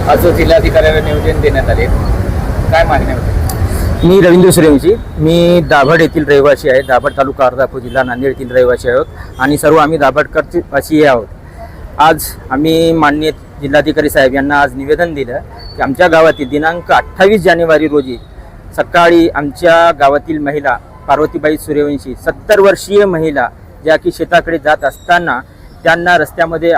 आज जिल्हाधिकाऱ्याला निवेदन देण्यात आले, काय मागणी होती? मी रवींद्र सूर्यवंशी, मी दाभड येथील रहिवासी आहे. दाभड तालुका अर्धापूर जिल्हा नांदेड येथील रहिवासी आहोत आणि सर्व आम्ही दाभडकरचे वासी आहोत. आज आम्ही माननीय जिल्हाधिकारी साहेब यांना आज निवेदन दिलं की आमच्या गावातील दिनांक 28 जानेवारी रोजी सकाळी आमच्या गावातील महिला पार्वतीबाई सूर्यवंशी 70 वर्षीय महिला ज्या की शेताकडे जात असताना त्यांना रस्त्यामध्ये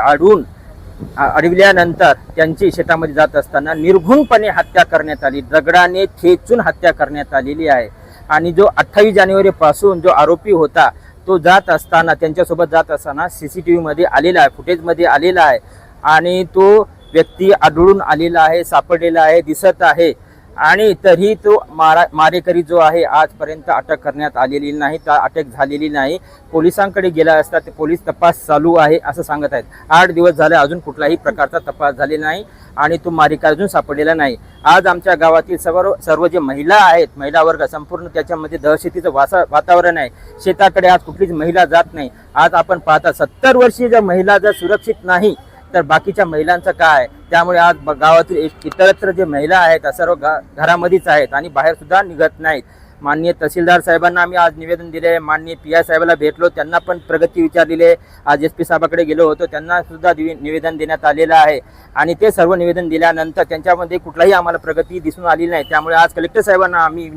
अडविल्यानंतर त्यांची शेतामध्ये जात असताना निर्घृणपणे हत्या करण्यात आली, दगडाने ठेचून हत्या करण्यात आलेली आहे. आणि जो 28 जानेवारीपासून जो आरोपी होता तो जात असताना त्यांच्यासोबत जात असताना CCTV मध्ये आलेला आहे, फुटेजमध्ये आलेला आहे आणि तो व्यक्ती आढळून आलेला आहे, सापडलेला आहे, दिसत आहे. आणि तरी तो मारेकरी जो आहे आजपर्यंत अटक करण्यात आलेली नाही, अटक झालेली नाही. पोलिसांकडे गेला असता ते पोलीस तपास चालू आहे असं सांगत आहेत. 8 दिवस झाले अजून कुठलाही प्रकारचा तपास झालेला नाही आणि तो मारेकरी अजून सापडलेला नाही. आज आमच्या गावातील सर्व जे महिला आहेत, महिला वर्ग संपूर्ण त्याच्यामध्ये दहशतीचं वातावरण आहे. शेताकडे आज कुठलीच महिला जात नाही. आज आपण पाहता 70 वर्षीय ज्या महिला जर सुरक्षित नाही तर बाकीच्या महिलांचं काय? त्यामुळे आज गावातील इतरत्र जे महिला आहेत सर्व घरामध्येच आहेत आणि बाहेर सुद्धा निघत नाहीत. माननीय तहसीलदार साहेबांना आम्ही आज निवेदन दिले, माननीय PI साहेबाला भेटलो, त्यांना पण प्रगती विचारलेली आहे. आज SP साहेबाकडे गेलो होतो, त्यांना सुद्धा निवेदन देण्यात आलेलं आहे आणि ते सर्व निवेदन दिल्यानंतर त्यांच्यामध्ये कुठलाही आम्हाला प्रगती दिसून आली नाही. त्यामुळे आज कलेक्टर साहेबांना आम्ही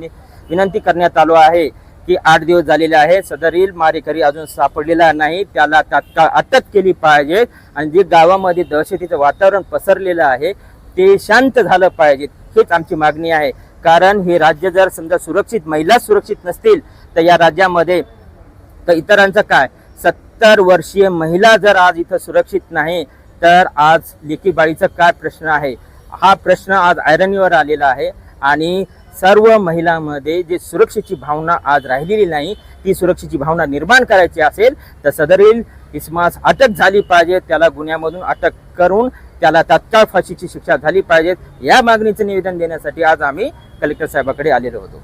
विनंती करण्यात आलो आहे की 8 दिवस झालेले आहे, सदरील मारेकरी अजून सापडलेला नाही, त्याला तात्काळ अटक केली पाहिजे आणि जे गावामध्ये दहशतीचं वातावरण पसरलेलं आहे ते शांत झालं पाहिजे, हीच आमची मागणी आहे. कारण हे राज्य जर समजा सुरक्षित महिला सुरक्षित नसतील तर या राज्यामध्ये तर इतरांचं काय? 70 वर्षीय महिला जर आज इथं सुरक्षित नाही तर आज लेकीबाळीचा काय प्रश्न आहे? हा प्रश्न आज ऐरणीवर आलेला आहे आणि सर्व महिलांमध्ये जे सुरक्षेची भावना आज राहिलेली नाही, ती सुरक्षेची भावना निर्माण करायची असेल तर सदरील इसमास अटक झाली पाहिजे, त्याला गुन्ह्यामधून अटक करून त्याला तात्काळ फाशीची शिक्षा झाली पाहिजे. या मागणीचं निवेदन देण्यासाठी आज आम्ही कलेक्टर साहेबाकडे आलेलो होतो.